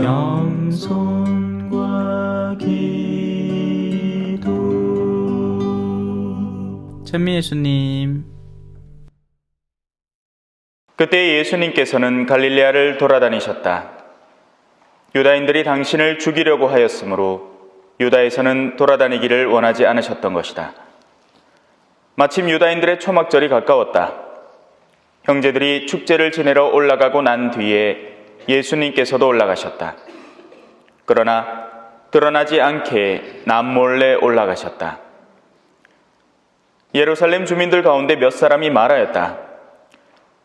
영손과 기도. 찬미예수님. 그때 예수님께서는 갈릴레아를 돌아다니셨다. 유다인들이 당신을 죽이려고 하였으므로 유다에서는 돌아다니기를 원하지 않으셨던 것이다. 마침 유다인들의 초막절이 가까웠다. 형제들이 축제를 지내러 올라가고 난 뒤에 예수님께서도 올라가셨다. 그러나 드러나지 않게 남몰래 올라가셨다. 예루살렘 주민들 가운데 몇 사람이 말하였다.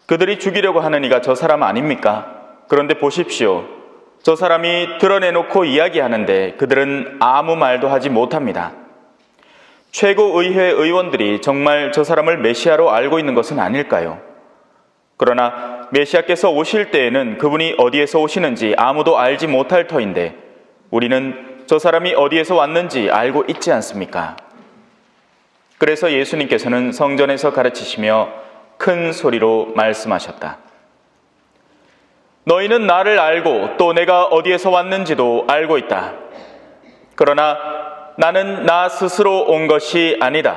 그들이 죽이려고 하는 이가 저 사람 아닙니까? 그런데 보십시오. 저 사람이 드러내놓고 이야기하는데 그들은 아무 말도 하지 못합니다. 최고의회 의원들이 정말 저 사람을 메시아로 알고 있는 것은 아닐까요? 그러나 메시아께서 오실 때에는 그분이 어디에서 오시는지 아무도 알지 못할 터인데 우리는 저 사람이 어디에서 왔는지 알고 있지 않습니까? 그래서 예수님께서는 성전에서 가르치시며 큰 소리로 말씀하셨다. 너희는 나를 알고 또 내가 어디에서 왔는지도 알고 있다. 그러나 나는 나 스스로 온 것이 아니다.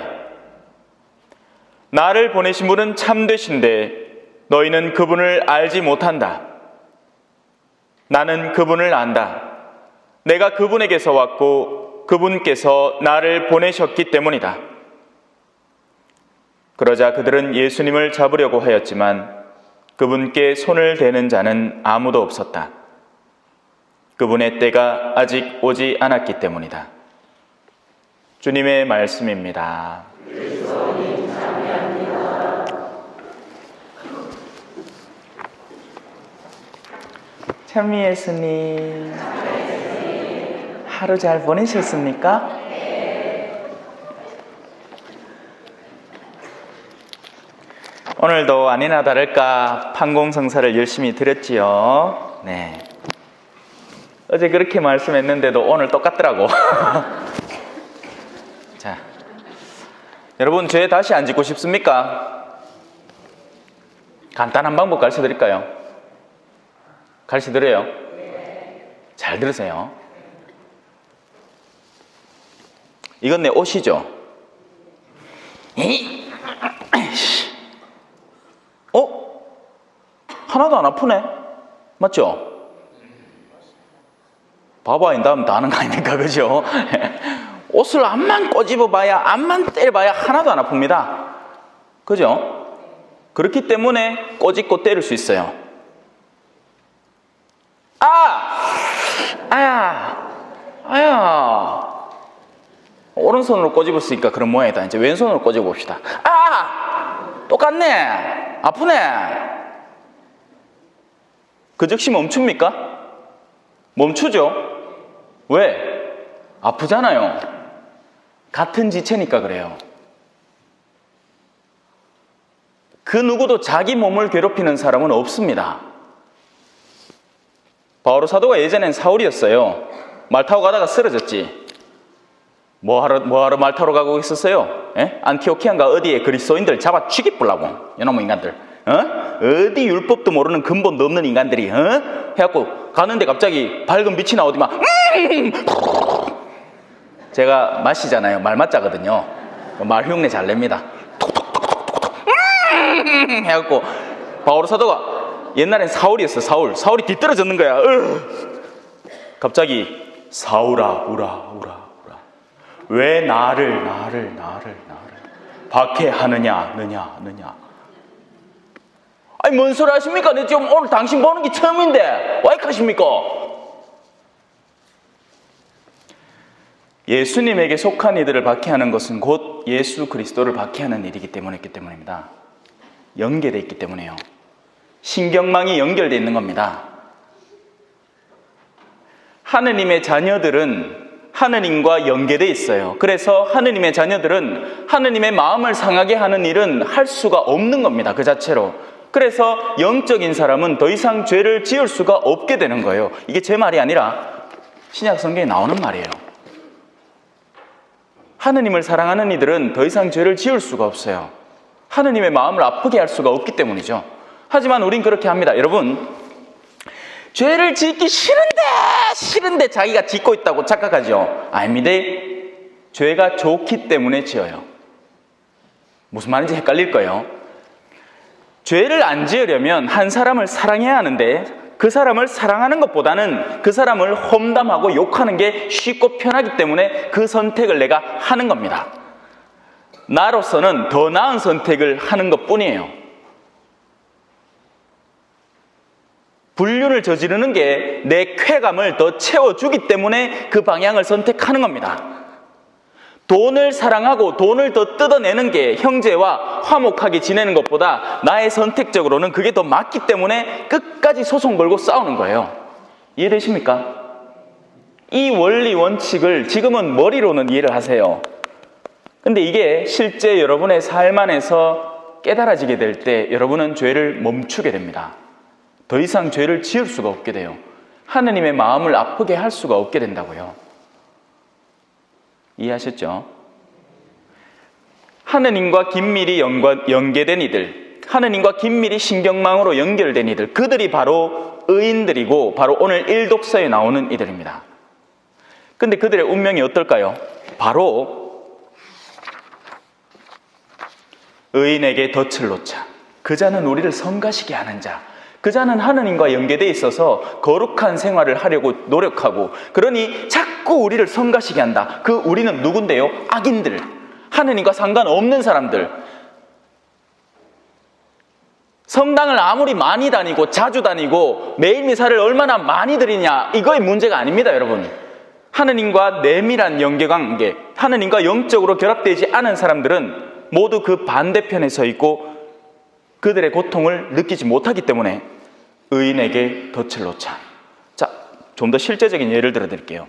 나를 보내신 분은 참되신데 너희는 그분을 알지 못한다. 나는 그분을 안다. 내가 그분에게서 왔고 그분께서 나를 보내셨기 때문이다. 그러자 그들은 예수님을 잡으려고 하였지만 그분께 손을 대는 자는 아무도 없었다. 그분의 때가 아직 오지 않았기 때문이다. 주님의 말씀입니다. 찬미 예수님, 하루 잘 보내셨습니까? 오늘도 아니나 다를까 판공성사를 열심히 드렸지요. 네. 어제 그렇게 말씀했는데도 오늘 똑같더라고. 자, 여러분 죄 다시 안 짓고 싶습니까? 간단한 방법 가르쳐 드릴까요? 가르쳐 드려요? 잘 들으세요. 이건 내 옷이죠? 하나도 안 아프네? 맞죠? 바보 아닌 다음 다 하는 거 아닙니까? 그죠? 옷을 암만 꼬집어봐야, 암만 때려봐야 하나도 안 아픕니다. 그죠? 그렇기 때문에 꼬집고 때릴 수 있어요. 아야. 오른손으로 꼬집었으니까 그런 모양이다. 이제 왼손으로 꼬집어봅시다. 똑같네. 아프네. 그 즉시 멈춥니까? 멈추죠? 왜? 아프잖아요. 같은 지체니까 그래요. 그 누구도 자기 몸을 괴롭히는 사람은 없습니다. 바오로 사도가 예전엔 사울이었어요. 말 타고 가다가 쓰러졌지. 뭐하러 말 타러 가고 있었어요? 안티오키아인가 어디에 그리스도인들 잡아 죽이보려고. 이놈의 인간들. 어디 율법도 모르는 근본도 없는 인간들이 해갖고 가는데 갑자기 밝은 빛이 나오더만 제가 마시잖아요. 말 맞자거든요. 말 흉내 잘 냅니다. 해갖고 바오로 사도가 옛날엔 사울이었어. 사울이 뒤떨어졌는 거야. 갑자기 사울아 우라 왜 나를 박해하느냐 느냐. 아니 뭔 소리 하십니까? 내 지금 오늘 당신 보는 게 처음인데 왜 이렇게 하십니까? 예수님에게 속한 이들을 박해하는 것은 곧 예수 그리스도를 박해하는 일이기 때문입니다. 연계되어 있기 때문에요. 신경망이 연결되어 있는 겁니다. 하느님의 자녀들은 하느님과 연계되어 있어요. 그래서 하느님의 자녀들은 하느님의 마음을 상하게 하는 일은 할 수가 없는 겁니다. 그 자체로. 그래서 영적인 사람은 더 이상 죄를 지을 수가 없게 되는 거예요. 이게 제 말이 아니라 신약 성경에 나오는 말이에요. 하느님을 사랑하는 이들은 더 이상 죄를 지을 수가 없어요. 하느님의 마음을 아프게 할 수가 없기 때문이죠. 하지만 우린 그렇게 합니다. 여러분, 죄를 짓기 싫은데 자기가 짓고 있다고 착각하죠. 아닙니다. 죄가 좋기 때문에 지어요. 무슨 말인지 헷갈릴 거예요. 죄를 안 지으려면 한 사람을 사랑해야 하는데 그 사람을 사랑하는 것보다는 그 사람을 험담하고 욕하는 게 쉽고 편하기 때문에 그 선택을 내가 하는 겁니다. 나로서는 더 나은 선택을 하는 것뿐이에요. 불륜을 저지르는 게 내 쾌감을 더 채워주기 때문에 그 방향을 선택하는 겁니다. 돈을 사랑하고 돈을 더 뜯어내는 게 형제와 화목하게 지내는 것보다 나의 선택적으로는 그게 더 맞기 때문에 끝까지 소송 걸고 싸우는 거예요. 이해되십니까? 이 원리 원칙을 지금은 머리로는 이해를 하세요. 근데 이게 실제 여러분의 삶 안에서 깨달아지게 될 때 여러분은 죄를 멈추게 됩니다. 더 이상 죄를 지을 수가 없게 돼요. 하느님의 마음을 아프게 할 수가 없게 된다고요. 이해하셨죠? 하느님과 긴밀히 연계된 이들, 하느님과 긴밀히 신경망으로 연결된 이들, 그들이 바로 의인들이고 바로 오늘 일독서에 나오는 이들입니다. 근데 그들의 운명이 어떨까요? 바로 의인에게 덫을 놓자. 그 자는 우리를 성가시게 하는 자. 그 자는 하느님과 연계되어 있어서 거룩한 생활을 하려고 노력하고, 그러니 자꾸 우리를 성가시게 한다. 그 우리는 누군데요? 악인들, 하느님과 상관없는 사람들. 성당을 아무리 많이 다니고 자주 다니고 매일 미사를 얼마나 많이 드리냐, 이거의 문제가 아닙니다, 여러분. 하느님과 내밀한 연계관계, 하느님과 영적으로 결합되지 않은 사람들은 모두 그 반대편에 서 있고 그들의 고통을 느끼지 못하기 때문에 의인에게 덫을 놓자. 자, 좀 더 실제적인 예를 들어 드릴게요.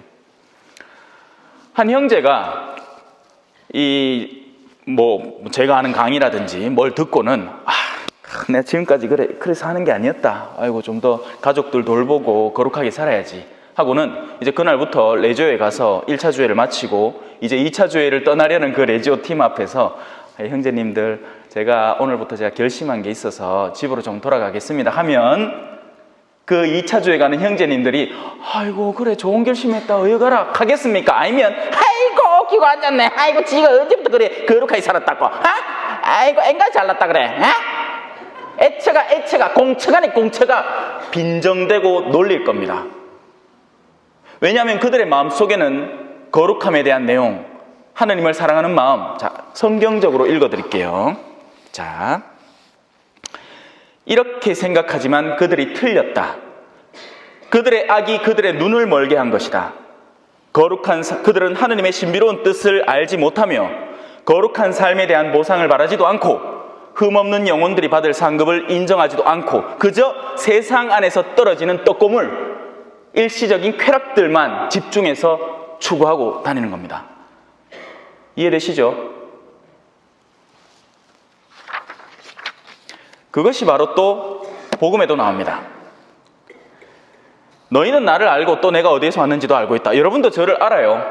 한 형제가 제가 하는 강의라든지 뭘 듣고는 내가 지금까지 그래서 하는 게 아니었다. 아이고, 좀 더 가족들 돌보고 거룩하게 살아야지 하고는 이제 그날부터 레지오에 가서 1차 주회를 마치고 이제 2차 주회를 떠나려는 그 레지오 팀 앞에서 형제님들, 제가 오늘부터 결심한 게 있어서 집으로 좀 돌아가겠습니다 하면 그 2차 주회 가는 형제님들이 아이고, 그래, 좋은 결심했다, 어여가라 하겠습니까? 아니면 아이고, 끼고 앉았네, 아이고, 지가 언제부터 그래 거룩하게 살았다고, 아이고, 앵간 잘났다 그래, 애처가 공처가 빈정대고 놀릴 겁니다. 왜냐하면 그들의 마음속에는 거룩함에 대한 내용, 하느님을 사랑하는 마음, 자, 성경적으로 읽어드릴게요. 자, 이렇게 생각하지만 그들이 틀렸다. 그들의 악이 그들의 눈을 멀게 한 것이다. 그들은 하느님의 신비로운 뜻을 알지 못하며 거룩한 삶에 대한 보상을 바라지도 않고 흠없는 영혼들이 받을 상급을 인정하지도 않고 그저 세상 안에서 떨어지는 떡고물, 일시적인 쾌락들만 집중해서 추구하고 다니는 겁니다. 이해되시죠? 그것이 바로 또 복음에도 나옵니다. 너희는 나를 알고 또 내가 어디에서 왔는지도 알고 있다. 여러분도 저를 알아요.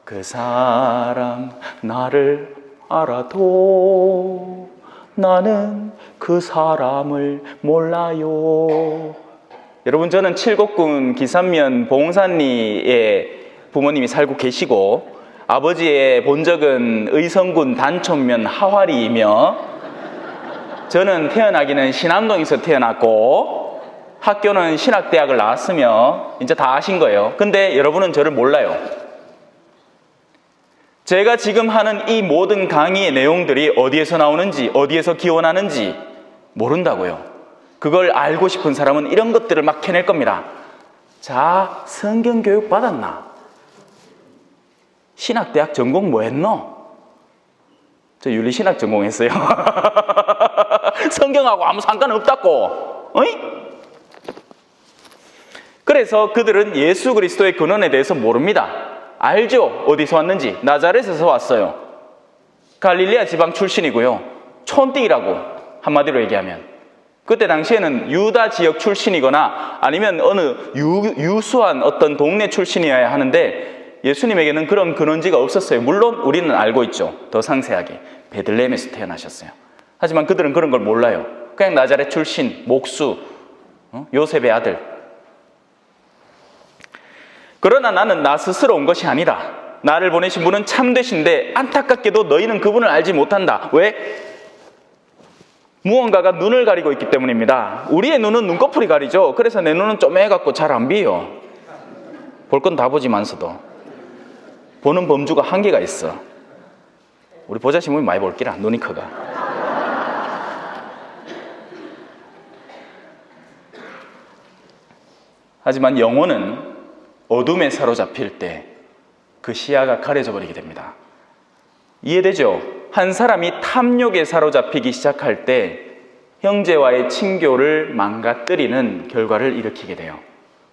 그 사람 나를 알아도 나는 그 사람을 몰라요. 여러분, 저는 칠곡군 기산면 봉산리에 부모님이 살고 계시고 아버지의 본적은 의성군 단촌면 하와리이며 저는 태어나기는 신암동에서 태어났고 학교는 신학대학을 나왔으며 이제 다 아신 거예요. 근데 여러분은 저를 몰라요. 제가 지금 하는 이 모든 강의의 내용들이 어디에서 나오는지, 어디에서 기원하는지 모른다고요. 그걸 알고 싶은 사람은 이런 것들을 막 캐낼 겁니다. 자, 성경교육 받았나? 신학대학 전공 뭐 했노? 저 윤리신학 전공했어요. 성경하고 아무 상관없다고. 어이? 그래서 그들은 예수 그리스도의 근원에 대해서 모릅니다. 알죠? 어디서 왔는지. 나자렛에서 왔어요. 갈릴리아 지방 출신이고요. 촌띠라고 한마디로 얘기하면. 그때 당시에는 유다 지역 출신이거나 아니면 어느 유수한 어떤 동네 출신이어야 하는데 예수님에게는 그런 근원지가 없었어요. 물론 우리는 알고 있죠. 더 상세하게. 베들레헴에서 태어나셨어요. 하지만 그들은 그런 걸 몰라요. 그냥 나자렛 출신, 목수, 요셉의 아들. 그러나 나는 나 스스로 온 것이 아니라 나를 보내신 분은 참되신데 안타깝게도 너희는 그분을 알지 못한다. 왜? 무언가가 눈을 가리고 있기 때문입니다. 우리의 눈은 눈꺼풀이 가리죠. 그래서 내 눈은 쪼매갖고 잘 안 비요. 볼 건 다 보지만서도 보는 범주가 한계가 있어. 우리 보자신문이 많이 볼기라 눈이 커가. 하지만 영혼은 어둠에 사로잡힐 때 그 시야가 가려져 버리게 됩니다. 이해되죠? 한 사람이 탐욕에 사로잡히기 시작할 때 형제와의 친교를 망가뜨리는 결과를 일으키게 돼요.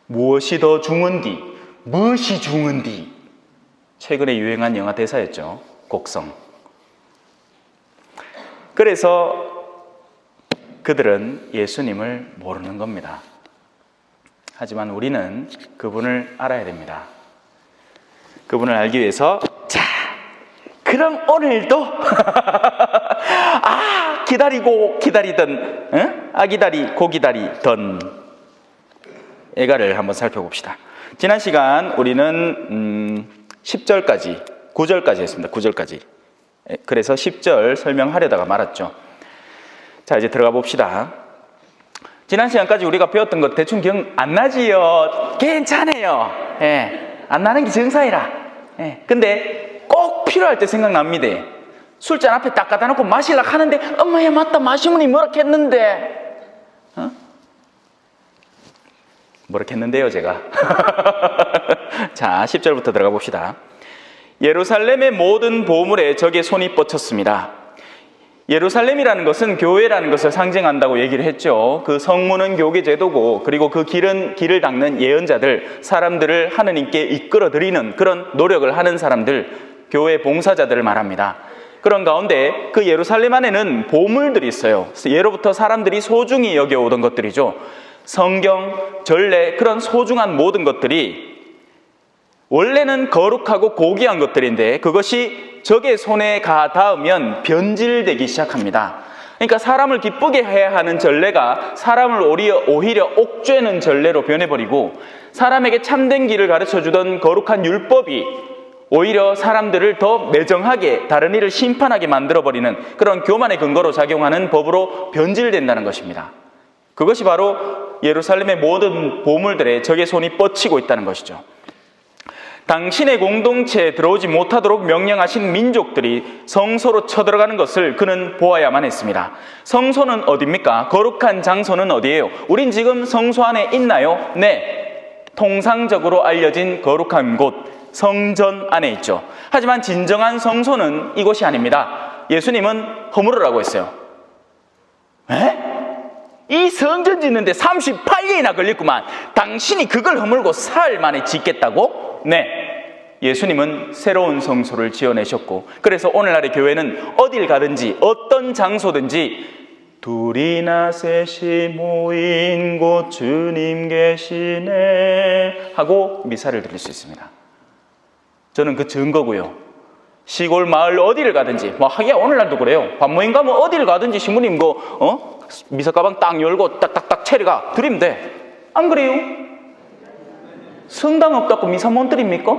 무엇이 더 중은디? 무엇이 중은디? 최근에 유행한 영화 대사였죠. 곡성. 그래서 그들은 예수님을 모르는 겁니다. 하지만 우리는 그분을 알아야 됩니다. 그분을 알기 위해서 자, 그럼 오늘도 기다리고 기다리던 아기다리 고기다리던 애가를 한번 살펴봅시다. 지난 시간 우리는 10절까지 9절까지 했습니다. 9절까지. 그래서 10절 설명하려다가 말았죠. 자, 이제 들어가 봅시다. 지난 시간까지 우리가 배웠던 것 대충 기억 안 나지요? 괜찮아요. 안 나는 게 정상이라. 근데 꼭 필요할 때 생각납니다. 술잔 앞에 딱 갖다 놓고 마시려고 하는데 엄마야 맞다 마시면 뭐라 했는데 뭐라 했는데요 제가. 자, 10절부터 들어가 봅시다. 예루살렘의 모든 보물에 적의 손이 뻗쳤습니다. 예루살렘이라는 것은 교회라는 것을 상징한다고 얘기를 했죠. 그 성문은 교계 제도고, 그리고 그 길을 닦는 예언자들, 사람들을 하느님께 이끌어들이는 그런 노력을 하는 사람들, 교회 봉사자들을 말합니다. 그런 가운데 그 예루살렘 안에는 보물들이 있어요. 예로부터 사람들이 소중히 여겨오던 것들이죠. 성경, 전례, 그런 소중한 모든 것들이 원래는 거룩하고 고귀한 것들인데 그것이 적의 손에 가 닿으면 변질되기 시작합니다. 그러니까 사람을 기쁘게 해야 하는 전례가 사람을 오히려 옥죄는 전례로 변해버리고, 사람에게 참된 길을 가르쳐주던 거룩한 율법이 오히려 사람들을 더 매정하게, 다른 일을 심판하게 만들어버리는 그런 교만의 근거로 작용하는 법으로 변질된다는 것입니다. 그것이 바로 예루살렘의 모든 보물들에 적의 손이 뻗치고 있다는 것이죠. 당신의 공동체에 들어오지 못하도록 명령하신 민족들이 성소로 쳐들어가는 것을 그는 보아야만 했습니다. 성소는 어디입니까? 거룩한 장소는 어디예요? 우린 지금 성소 안에 있나요? 네. 통상적으로 알려진 거룩한 곳, 성전 안에 있죠. 하지만 진정한 성소는 이곳이 아닙니다. 예수님은 허물으라고 했어요. 이 성전 짓는데 38년이나 걸렸구만. 당신이 그걸 허물고 사흘 만에 짓겠다고? 네, 예수님은 새로운 성소를 지어내셨고, 그래서 오늘날의 교회는 어딜 가든지 어떤 장소든지 둘이나 셋이 모인 곳 주님 계시네 하고 미사를 드릴 수 있습니다. 저는 그 증거고요. 시골 마을 어디를 가든지, 하기야 오늘날도 그래요. 반모임 가면 어디를 가든지 신부님 미사 가방 딱 열고 딱딱딱 체리가 드리면 돼. 안 그래요? 성당 없다고 미사 못 드립니까?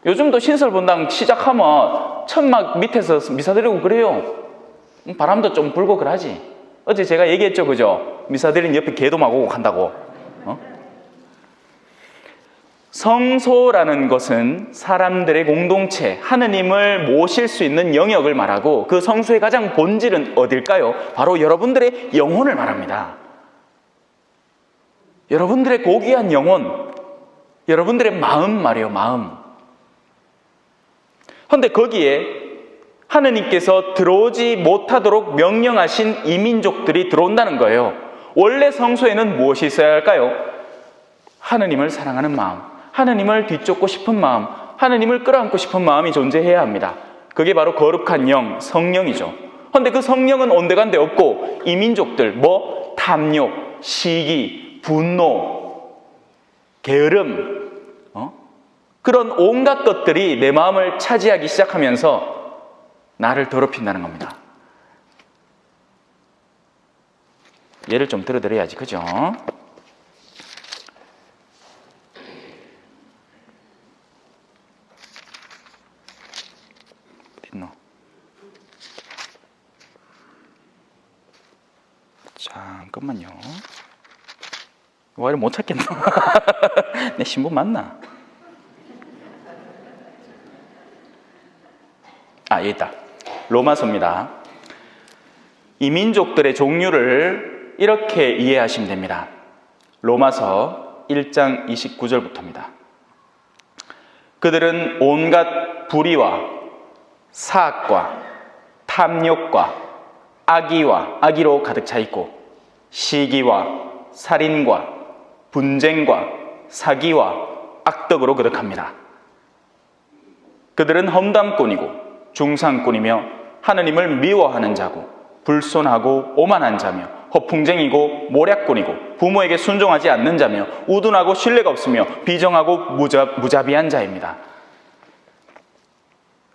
요즘도 신설분당 시작하면 천막 밑에서 미사 드리고 그래요. 바람도 좀 불고 그러지. 어제 제가 얘기했죠, 그죠? 미사 드린 옆에 개도 막 오고 간다고. 성소라는 것은 사람들의 공동체, 하느님을 모실 수 있는 영역을 말하고, 그 성소의 가장 본질은 어딜까요? 바로 여러분들의 영혼을 말합니다. 여러분들의 고귀한 영혼, 여러분들의 마음 말이에요, 마음. 그런데 거기에 하느님께서 들어오지 못하도록 명령하신 이민족들이 들어온다는 거예요. 원래 성소에는 무엇이 있어야 할까요? 하느님을 사랑하는 마음, 하느님을 뒤쫓고 싶은 마음, 하느님을 끌어안고 싶은 마음이 존재해야 합니다. 그게 바로 거룩한 영, 성령이죠. 그런데 그 성령은 온데간데 없고, 이민족들, 탐욕, 시기, 분노, 게으름, 그런 온갖 것들이 내 마음을 차지하기 시작하면서 나를 더럽힌다는 겁니다. 예를 좀 들어드려야지, 그죠? 잠깐만요. 와, 이거 못 찾겠나? 내 신분 맞나? 여기 있다. 로마서입니다. 이 민족들의 종류를 이렇게 이해하시면 됩니다. 로마서 1장 29절부터입니다. 그들은 온갖 불의와 사악과 탐욕과 악의로 가득 차 있고 시기와 살인과 분쟁과 사기와 악덕으로 그득합니다. 그들은 험담꾼이고 중상꾼이며 하느님을 미워하는 자고 불손하고 오만한 자며 허풍쟁이고 모략꾼이고 부모에게 순종하지 않는 자며 우둔하고 신뢰가 없으며 비정하고 무자비한 자입니다.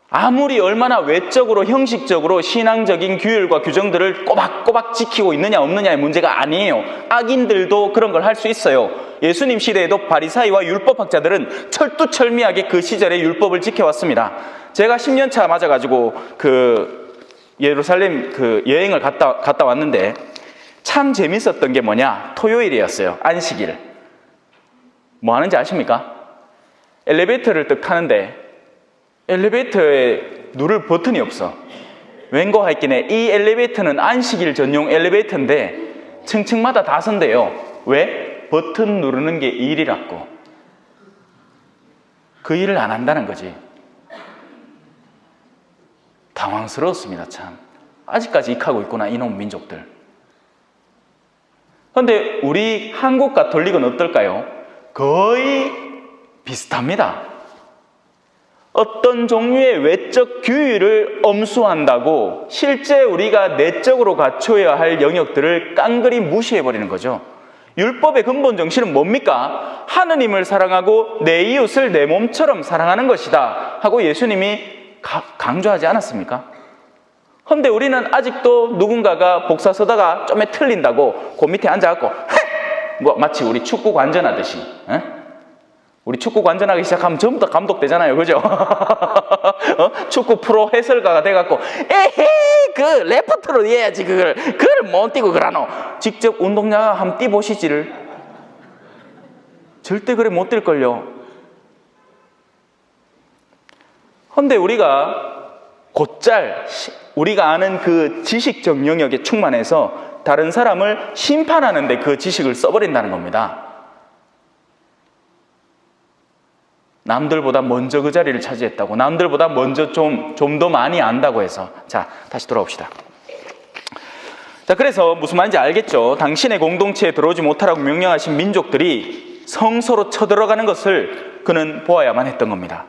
아무리 얼마나 외적으로 형식적으로 신앙적인 규율과 규정들을 꼬박꼬박 지키고 있느냐 없느냐의 문제가 아니에요. 악인들도 그런 걸 할 수 있어요. 예수님 시대에도 바리사이와 율법학자들은 철두철미하게 그 시절의 율법을 지켜왔습니다. 제가 10년차 맞아가지고 예루살렘 여행을 갔다 왔는데 참 재밌었던 게 뭐냐? 토요일이었어요. 안식일. 뭐 하는지 아십니까? 엘리베이터를 딱 타는데 엘리베이터에 누를 버튼이 없어. 왠고 했기에 이 엘리베이터는 안식일 전용 엘리베이터인데 층층마다 다 선대요. 왜? 버튼 누르는 게 일이라고. 그 일을 안 한다는 거지. 당황스러웠습니다. 참. 아직까지 익하고 있구나, 이놈 민족들. 그런데 우리 한국 가톨릭은 어떨까요? 거의 비슷합니다. 어떤 종류의 외적 규율을 엄수한다고 실제 우리가 내적으로 갖춰야 할 영역들을 깡그리 무시해버리는 거죠. 율법의 근본 정신은 뭡니까? 하느님을 사랑하고 내 이웃을 내 몸처럼 사랑하는 것이다 하고 예수님이 강조하지 않았습니까? 그런데 우리는 아직도 누군가가 복사 쓰다가 좀에 틀린다고 그 밑에 앉아갖고 마치 우리 축구 관전하듯이 우리 축구 관전하기 시작하면 전부 다 감독되잖아요. 그죠? 축구 프로 해설가가 돼갖고 에헤이 레프트로 해야지 그걸 못 뛰고 그러노. 직접 운동장 한번 뛰보시지를. 절대 그래 못 뛸걸요. 그런데 우리가 곧잘 우리가 아는 그 지식적 영역에 충만해서 다른 사람을 심판하는데 그 지식을 써버린다는 겁니다. 남들보다 먼저 그 자리를 차지했다고, 남들보다 먼저 좀 더 많이 안다고 해서. 자, 다시 돌아옵시다. 자, 그래서 무슨 말인지 알겠죠? 당신의 공동체에 들어오지 못하라고 명령하신 민족들이 성소로 쳐들어가는 것을 그는 보아야만 했던 겁니다.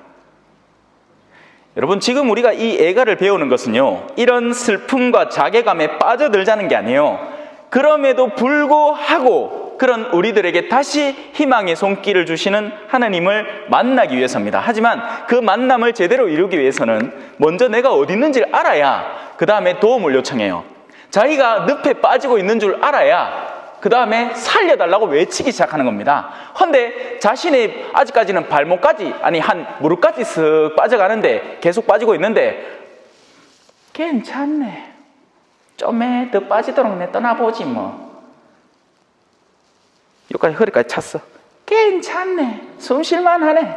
여러분, 지금 우리가 이 애가를 배우는 것은요, 이런 슬픔과 자괴감에 빠져들자는 게 아니에요. 그럼에도 불구하고 그런 우리들에게 다시 희망의 손길을 주시는 하나님을 만나기 위해서입니다. 하지만 그 만남을 제대로 이루기 위해서는 먼저 내가 어디 있는지를 알아야 그 다음에 도움을 요청해요. 자기가 늪에 빠지고 있는 줄 알아야 그 다음에 살려달라고 외치기 시작하는 겁니다. 그런데 자신이 아직까지는 발목까지, 한 무릎까지 쓱 빠져가는데, 계속 빠지고 있는데 괜찮네, 좀에 더 빠지도록 내 떠나보지 뭐. 여기까지 허리까지 찼어. 괜찮네, 숨 쉴만하네,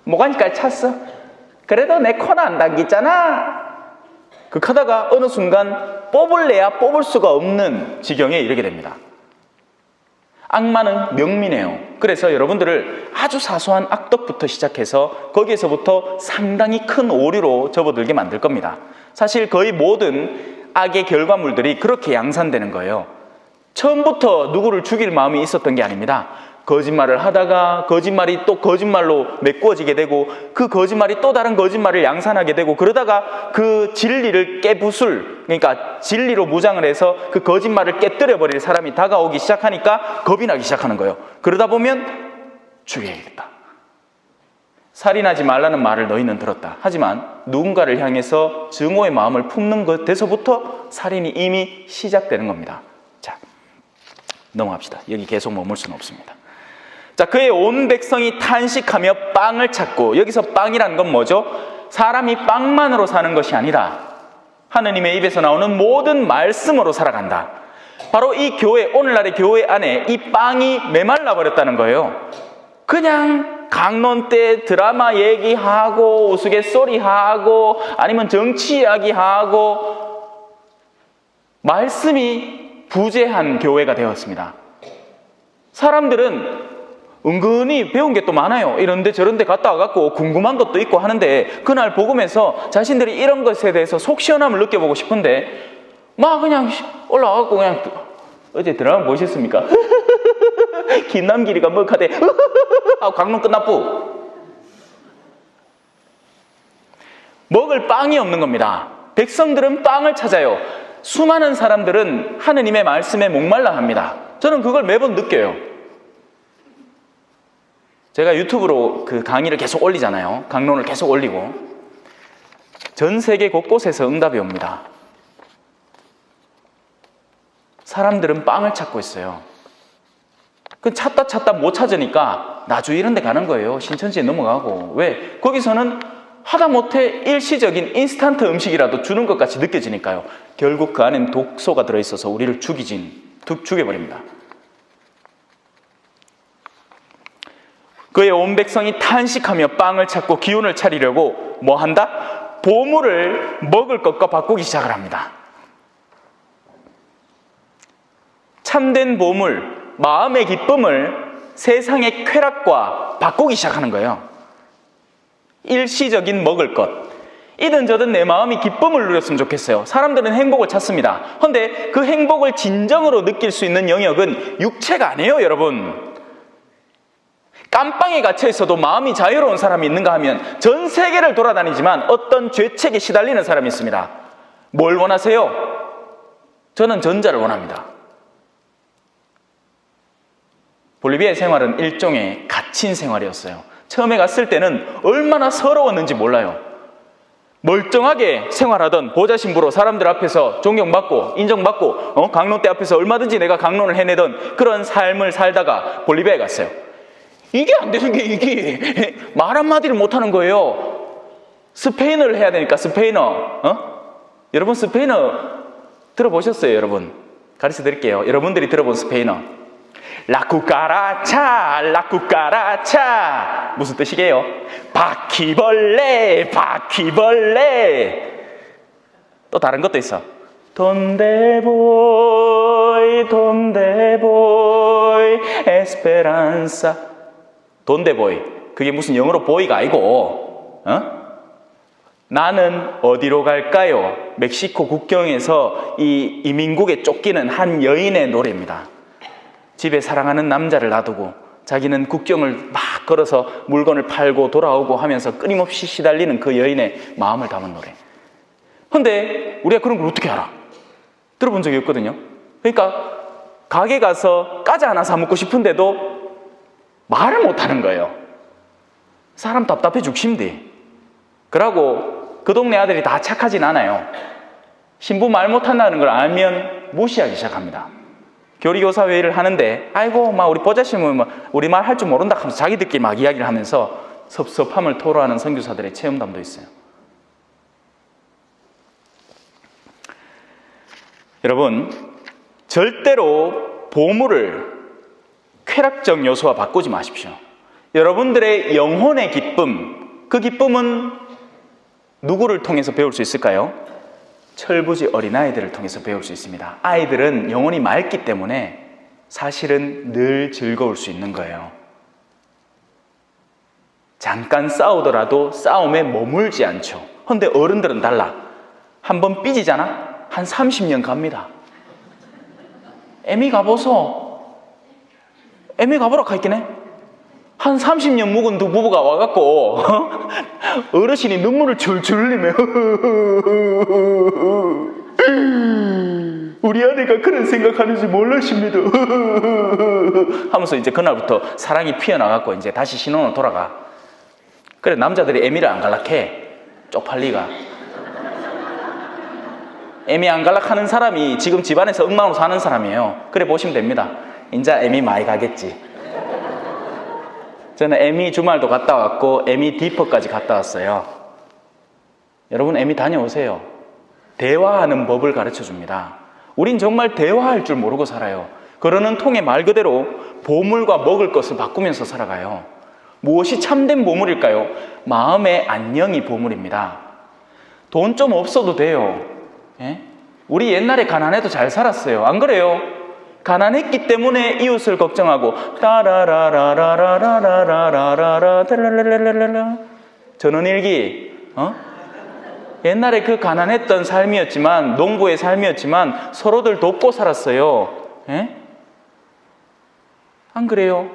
모가지까지 찼어. 그래도 내 코는 안 당기잖아. 하다가 어느 순간 뽑을래야 뽑을 수가 없는 지경에 이르게 됩니다. 악마는 명민해요. 그래서 여러분들을 아주 사소한 악덕부터 시작해서 거기에서부터 상당히 큰 오류로 접어들게 만들 겁니다. 사실 거의 모든 악의 결과물들이 그렇게 양산되는 거예요. 처음부터 누구를 죽일 마음이 있었던 게 아닙니다. 거짓말을 하다가 거짓말이 또 거짓말로 메꾸어지게 되고 그 거짓말이 또 다른 거짓말을 양산하게 되고 그러다가 그 진리를 깨부술, 그러니까 진리로 무장을 해서 그 거짓말을 깨뜨려버릴 사람이 다가오기 시작하니까 겁이 나기 시작하는 거예요. 그러다 보면 죽여야겠다. 살인하지 말라는 말을 너희는 들었다. 하지만 누군가를 향해서 증오의 마음을 품는 것에서부터 살인이 이미 시작되는 겁니다. 자, 넘어갑시다. 여기 계속 머물 수는 없습니다. 자, 그의 온 백성이 탄식하며 빵을 찾고, 여기서 빵이라는 건 뭐죠? 사람이 빵만으로 사는 것이 아니라 하느님의 입에서 나오는 모든 말씀으로 살아간다. 바로 이 교회, 오늘날의 교회 안에 이 빵이 메말라 버렸다는 거예요. 그냥 강론 때 드라마 얘기하고 우스갯소리하고 아니면 정치 이야기하고 말씀이 부재한 교회가 되었습니다. 사람들은 은근히 배운 게 또 많아요. 이런데 저런데 갔다 와갖고 궁금한 것도 있고 하는데 그날 복음에서 자신들이 이런 것에 대해서 속 시원함을 느껴보고 싶은데 막 그냥 올라와갖고 그냥 어제 드라마 보셨습니까? 김남길이가 먹하대 하고 강론 끝났고 먹을 빵이 없는 겁니다. 백성들은 빵을 찾아요. 수많은 사람들은 하느님의 말씀에 목말라 합니다. 저는 그걸 매번 느껴요. 제가 유튜브로 그 강의를 계속 올리잖아요. 강론을 계속 올리고 전 세계 곳곳에서 응답이 옵니다. 사람들은 빵을 찾고 있어요. 그 찾다 못 찾으니까 나주 이런 데 가는 거예요. 신천지에 넘어가고. 왜? 거기서는 하다못해 일시적인 인스턴트 음식이라도 주는 것 같이 느껴지니까요. 결국 그 안엔 독소가 들어있어서 우리를 죽여버립니다. 그의 온 백성이 탄식하며 빵을 찾고 기운을 차리려고 뭐 한다? 보물을 먹을 것과 바꾸기 시작을 합니다. 참된 보물, 마음의 기쁨을 세상의 쾌락과 바꾸기 시작하는 거예요. 일시적인 먹을 것. 이든 저든 내 마음이 기쁨을 누렸으면 좋겠어요. 사람들은 행복을 찾습니다. 그런데 그 행복을 진정으로 느낄 수 있는 영역은 육체가 아니에요, 여러분. 깜빵에 갇혀 있어도 마음이 자유로운 사람이 있는가 하면 전 세계를 돌아다니지만 어떤 죄책에 시달리는 사람이 있습니다. 뭘 원하세요? 저는 전자를 원합니다. 볼리비아의 생활은 일종의 갇힌 생활이었어요. 처음에 갔을 때는 얼마나 서러웠는지 몰라요. 멀쩡하게 생활하던 보좌신부로 사람들 앞에서 존경받고 인정받고 강론 때 앞에서 얼마든지 내가 강론을 해내던 그런 삶을 살다가 볼리비아에 갔어요. 이게 안 되는 게 이게 말 한마디를 못하는 거예요. 스페인어를 해야 되니까 스페인어. 여러분 스페인어 들어보셨어요? 여러분 가르쳐 드릴게요. 여러분들이 들어본 스페인어. 라쿠까라차 라쿠까라차 무슨 뜻이게요? 바퀴벌레 바퀴벌레. 또 다른 것도 있어. 돈데보이 돈데보이 에스페란사. 돈데보이. 그게 무슨 영어로 보이가 아니고 나는 어디로 갈까요? 멕시코 국경에서 이 이민국에 쫓기는 한 여인의 노래입니다. 집에 사랑하는 남자를 놔두고 자기는 국경을 막 걸어서 물건을 팔고 돌아오고 하면서 끊임없이 시달리는 그 여인의 마음을 담은 노래. 그런데 우리가 그런 걸 어떻게 알아? 들어본 적이 없거든요. 그러니까 가게 가서 과자 하나 사 먹고 싶은데도 말을 못하는 거예요. 사람 답답해 죽심디. 그러고 그 동네 아들이 다 착하진 않아요. 신부 말 못한다는 걸 알면 무시하기 시작합니다. 교리교사 회의를 하는데 아이고 막 우리 보자심은 우리 말 할 줄 모른다 하면서 자기들끼리 막 이야기를 하면서 섭섭함을 토로하는 선교사들의 체험담도 있어요. 여러분 절대로 보물을 쾌락적 요소와 바꾸지 마십시오. 여러분들의 영혼의 기쁨, 그 기쁨은 누구를 통해서 배울 수 있을까요? 철부지 어린아이들을 통해서 배울 수 있습니다. 아이들은 영혼이 맑기 때문에 사실은 늘 즐거울 수 있는 거예요. 잠깐 싸우더라도 싸움에 머물지 않죠. 그런데 어른들은 달라. 한번 삐지잖아? 한 30년 갑니다. 애미 가보소. 애미 가보라 카있긴 해. 한 30년 묵은 두 부부가 와갖고 어르신이 눈물을 줄줄 흘리며 우리 아내가 그런 생각하는지 몰랐습니다 하면서 이제 그날부터 사랑이 피어나갖고 이제 다시 신혼으로 돌아가. 그래 남자들이 애미를 안 갈락해. 쪽팔리가. 애미 안 갈락하는 사람이 지금 집안에서 엉망으로 사는 사람이에요. 그래 보시면 됩니다. 인자 애미 많이 가겠지. 저는 애미 주말도 갔다 왔고 애미 디퍼까지 갔다 왔어요. 여러분 애미 다녀오세요. 대화하는 법을 가르쳐 줍니다. 우린 정말 대화할 줄 모르고 살아요. 그러는 통에 말 그대로 보물과 먹을 것을 바꾸면서 살아가요. 무엇이 참된 보물일까요? 마음의 안녕이 보물입니다. 돈 좀 없어도 돼요. 예? 우리 옛날에 가난해도 잘 살았어요. 안 그래요? 가난했기 때문에 이웃을 걱정하고 따라라라라라라라라라 전원일기 옛날에 그 가난했던 삶이었지만, 농부의 삶이었지만 서로들 돕고 살았어요. 예? 안 그래요?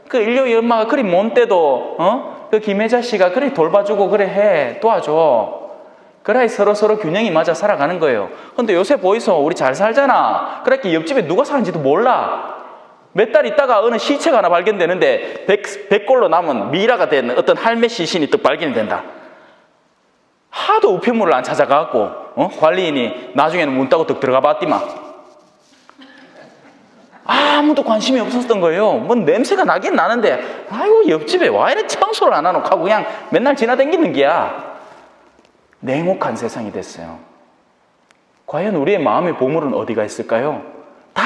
그 일요일 엄마가 그리 먼 때도 그 김혜자 씨가 그리 돌봐주고 그래 해 도와줘. 그래 서로 균형이 맞아 살아가는 거예요. 근데 요새 보이소, 우리 잘 살잖아. 그렇게 옆집에 누가 사는지도 몰라. 몇 달 있다가 어느 시체가 하나 발견되는데 백골로 남은 미라가 된 어떤 할매 시신이 또 발견이 된다. 하도 우편물을 안 찾아가갖고 관리인이 나중에는 문 따고 득 들어가 봤디만 아무도 관심이 없었던 거예요. 뭐 냄새가 나긴 나는데 아이고 옆집에 와 이래 청소를 안 하노 하고 그냥 맨날 지나다니는 게야. 냉혹한 세상이 됐어요. 과연 우리의 마음의 보물은 어디가 있을까요? 다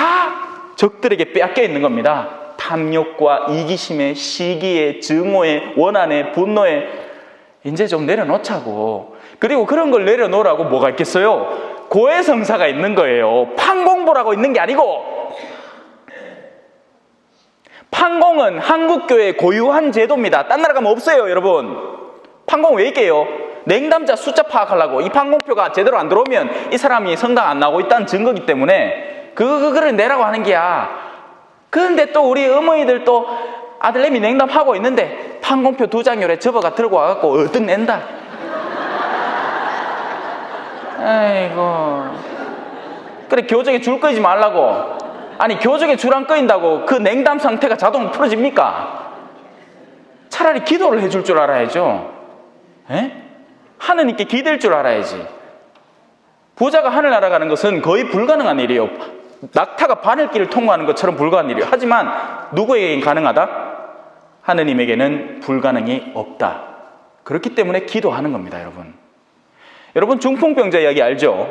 적들에게 빼앗겨 있는 겁니다. 탐욕과 이기심에, 시기에, 증오에, 원한에, 분노에. 이제 좀 내려놓자고. 그리고 그런 걸 내려놓으라고 뭐가 있겠어요? 고해성사가 있는 거예요. 판공보라고 있는 게 아니고. 판공은 한국교회의 고유한 제도입니다. 딴 나라 가면 없어요, 여러분. 판공 왜 있게요? 냉담자 숫자 파악하려고. 이 판공표가 제대로 안 들어오면 이 사람이 성당 안 나오고 있다는 증거이기 때문에 그거를 내라고 하는 게야. 그런데 또 우리 어머니들 또 아들내미 냉담하고 있는데 판공표 2장 요래 접어가 들고 와갖고 어뜩 낸다. 아이고. 그래 교정에 줄 끄지 말라고. 아니 교정에 줄 안 끄인다고 그 냉담 상태가 자동으로 풀어집니까? 차라리 기도를 해줄 줄 알아야죠. 에? 하느님께 기댈 줄 알아야지. 부자가 하늘 날아가는 것은 거의 불가능한 일이에요. 낙타가 바늘길을 통과하는 것처럼 불가능한 일이에요. 하지만 누구에게는 가능하다? 하느님에게는 불가능이 없다. 그렇기 때문에 기도하는 겁니다, 여러분. 여러분 중풍병자 이야기 알죠?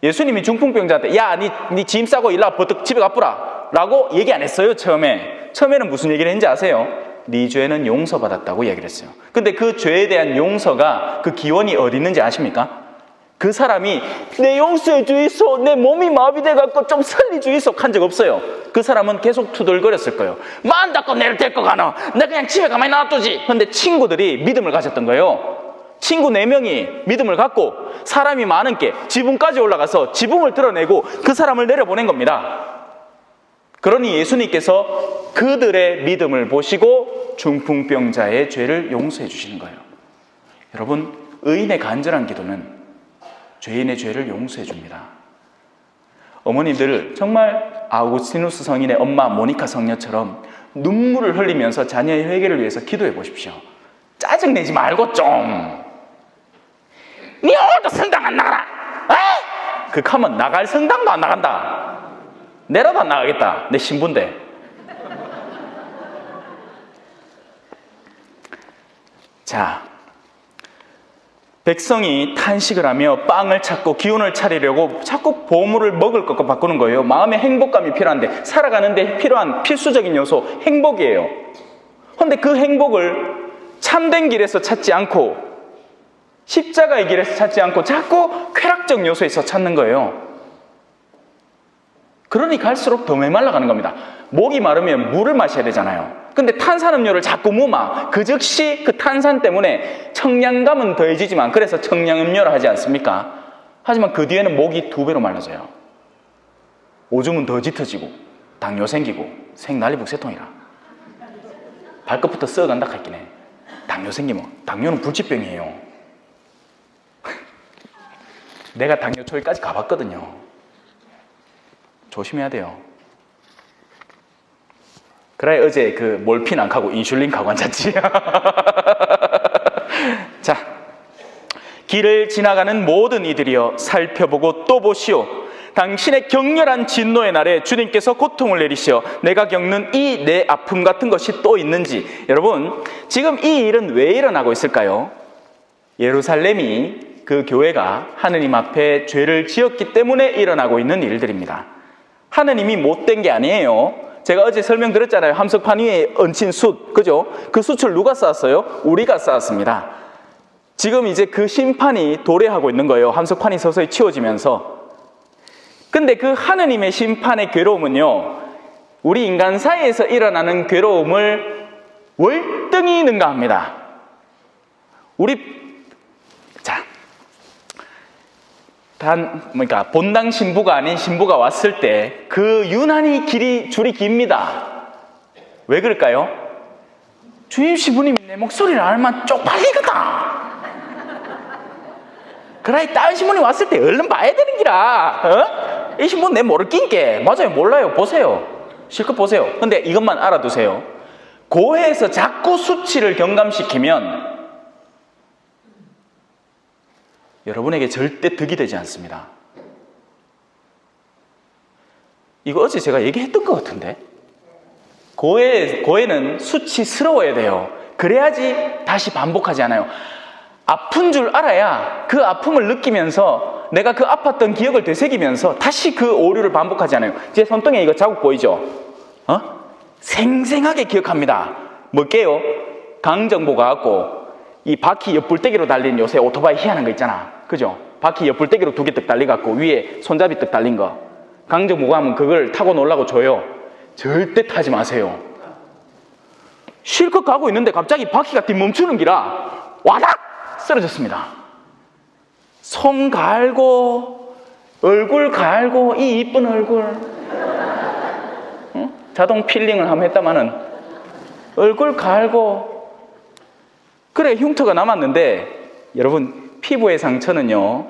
예수님이 중풍병자한테 야, 니 짐 싸고 일나 버뜩 집에 가쁘라 라고 얘기 안 했어요. 처음에는 무슨 얘기를 했는지 아세요? 네 죄는 용서받았다고 얘기를 했어요. 근데 그 죄에 대한 용서가 그 기원이 어디 있는지 아십니까? 그 사람이 내 용서해 주이소, 내 몸이 마비돼갖고 좀 살려주이소 한 적 없어요. 그 사람은 계속 투덜거렸을 거예요. 만 닦고 내를 데리고 가노, 내가 그냥 집에 가만히 놔두지. 근데 친구들이 믿음을 가졌던 거예요. 친구 4명이 믿음을 갖고 사람이 많은 게 지붕까지 올라가서 지붕을 드러내고 그 사람을 내려보낸 겁니다. 그러니 예수님께서 그들의 믿음을 보시고 중풍병자의 죄를 용서해 주시는 거예요. 여러분, 의인의 간절한 기도는 죄인의 죄를 용서해 줍니다. 어머님들 정말 아우구스티누스 성인의 엄마 모니카 성녀처럼 눈물을 흘리면서 자녀의 회개를 위해서 기도해 보십시오. 짜증내지 말고 좀. 니 오늘도 성당 안 나가라. 극하면 나갈 성당도 안 나간다. 내라도 안 나가겠다. 내 신부인데. 자, 백성이 탄식을 하며 빵을 찾고 기운을 차리려고 자꾸 보물을 먹을 것과 바꾸는 거예요. 마음의 행복감이 필요한데, 살아가는데 필요한 필수적인 요소 행복이에요. 그런데 그 행복을 참된 길에서 찾지 않고 십자가의 길에서 찾지 않고 자꾸 쾌락적 요소에서 찾는 거예요. 그러니 갈수록 더 메말라가는 겁니다. 목이 마르면 물을 마셔야 되잖아요. 근데 탄산음료를 자꾸 무마. 그 즉시 그 탄산 때문에 청량감은 더해지지만, 그래서 청량음료를 하지 않습니까? 하지만 그 뒤에는 목이 2배로 말라져요. 오줌은 더 짙어지고 당뇨 생기고 생난리북새통이라. 발끝부터 썩어간다 했긴 해. 당뇨 생기면. 당뇨는 불치병이에요. 내가 당뇨 초기까지 가봤거든요. 조심해야 돼요. 그래 어제 그 몰핀 안 가고 인슐린 가고 앉았지. 자, 길을 지나가는 모든 이들이여 살펴보고 또 보시오. 당신의 격렬한 진노의 날에 주님께서 고통을 내리시어 내가 겪는 이 내 아픔 같은 것이 또 있는지. 여러분, 지금 이 일은 왜 일어나고 있을까요? 예루살렘이 그 교회가 하느님 앞에 죄를 지었기 때문에 일어나고 있는 일들입니다. 하느님이 못된 게 아니에요. 제가 어제 설명드렸잖아요. 함석판 위에 얹힌 숯, 그죠? 그 숯을 누가 쌓았어요? 우리가 쌓았습니다. 지금 이제 그 심판이 도래하고 있는 거예요. 함석판이 서서히 치워지면서. 근데 그 하느님의 심판의 괴로움은요, 우리 인간 사이에서 일어나는 괴로움을 월등히 능가합니다. 그러니까 본당 신부가 아닌 신부가 왔을 때 그 유난히 줄이 깁니다. 왜 그럴까요? 주임 신부님이 내 목소리를 알면 쪽팔리거든. 그래, 다른 신부님 왔을 때 얼른 봐야 되는 기라. 어? 이 신부 내 모를 낀게. 맞아요, 몰라요. 보세요. 실컷 보세요. 근데 이것만 알아두세요. 고해에서 자꾸 수치를 경감시키면 여러분에게 절대 득이 되지 않습니다. 이거 어제 제가 얘기했던 것 같은데. 고해는 수치스러워야 돼요. 그래야지 다시 반복하지 않아요. 아픈 줄 알아야 그 아픔을 느끼면서 내가 그 아팠던 기억을 되새기면서 다시 그 오류를 반복하지 않아요. 제 손등에 이거 자국 보이죠? 생생하게 기억합니다. 뭐게요? 강정보가 갖고 이 바퀴 옆불떼기로 달린 요새 오토바이 희한한 거 있잖아. 그죠? 바퀴 옆불떼기로 2개 떡 달려갖고 위에 손잡이 떡 달린 거. 강정보가 하면 그걸 타고 놀라고 줘요. 절대 타지 마세요. 실컷 가고 있는데 갑자기 바퀴가 멈추는 기라 와닥 쓰러졌습니다. 손 갈고 얼굴 갈고 이 이쁜 얼굴, 응? 자동 필링을 한번 했다마는 얼굴 갈고. 그래, 흉터가 남았는데 여러분, 피부의 상처는요,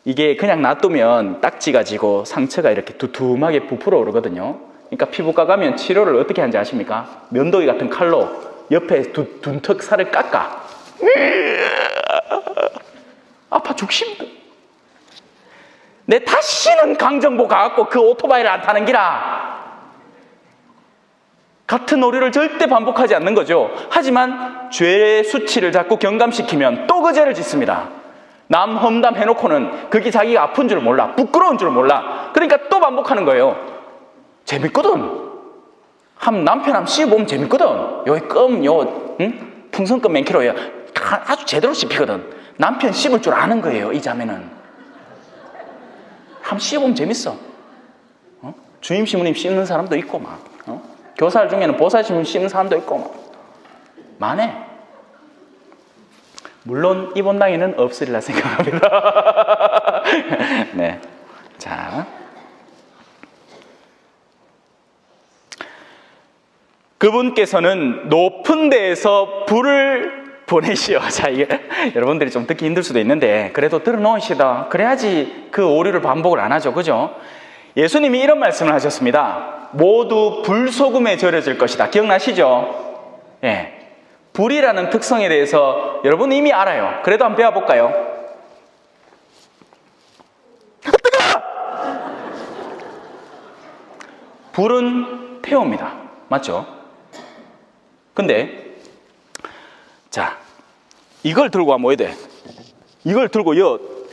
이게 그냥 놔두면 딱지가 지고 상처가 이렇게 두툼하게 부풀어 오르거든요. 그러니까 피부과 가면 치료를 어떻게 하는지 아십니까? 면도기 같은 칼로 옆에 둔턱 살을 깎아. 아파 죽습니다. 내 다시는 강정보 가갖고 그 오토바이를 안 타는 기라. 같은 오류를 절대 반복하지 않는 거죠. 하지만 죄의 수치를 자꾸 경감시키면 또 그 죄를 짓습니다. 남 험담 해놓고는 그게 자기가 아픈 줄 몰라, 부끄러운 줄 몰라. 그러니까 또 반복하는 거예요. 재밌거든. 남편 한번 씹어보면 재밌거든. 여기 풍선껌 맨키로예요. 아주 제대로 씹히거든. 남편 씹을 줄 아는 거예요, 이 자매는. 한번 씹어보면 재밌어. 주임 신부님 씹는 사람도 있고 막. 교사들 중에는 보살 신부 씹는 사람도 있고 막. 많네. 물론 이번 당에는 없으리라 생각합니다. 네, 자, 그분께서는 높은 데에서 불을 보내시오. 자, 이게 여러분들이 좀 듣기 힘들 수도 있는데 그래도 들어놓으시다. 그래야지 그 오류를 반복을 안 하죠, 그죠? 예수님이 이런 말씀을 하셨습니다. 모두 불소금에 절여질 것이다. 기억나시죠? 예. 불이라는 특성에 대해서 여러분 이미 알아요. 그래도 한번 배워볼까요? 뜨거워! 불은 태웁니다. 맞죠? 근데 자, 이걸 들고 가면 뭐야 돼? 이걸 들고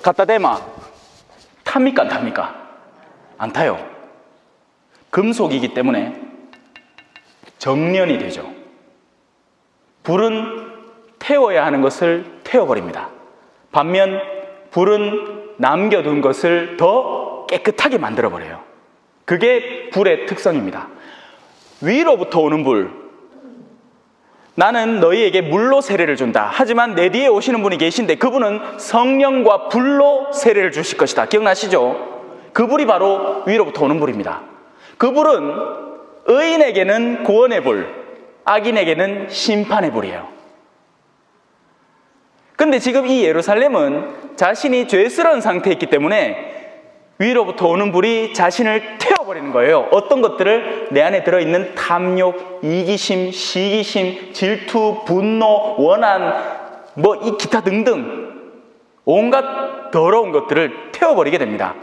갖다 대마 탑니까 안 탑니까? 안 타요. 금속이기 때문에 정련이 되죠. 불은 태워야 하는 것을 태워버립니다. 반면 불은 남겨둔 것을 더 깨끗하게 만들어버려요. 그게 불의 특성입니다. 위로부터 오는 불. 나는 너희에게 물로 세례를 준다. 하지만 내 뒤에 오시는 분이 계신데 그분은 성령과 불로 세례를 주실 것이다. 기억나시죠? 그 불이 바로 위로부터 오는 불입니다. 그 불은 의인에게는 구원의 불, 악인에게는 심판의 불이에요. 근데 지금 이 예루살렘은 자신이 죄스러운 상태에 있기 때문에 위로부터 오는 불이 자신을 태워버리는 거예요. 어떤 것들을? 내 안에 들어있는 탐욕, 이기심, 시기심, 질투, 분노, 원한, 이 기타 등등 온갖 더러운 것들을 태워버리게 됩니다.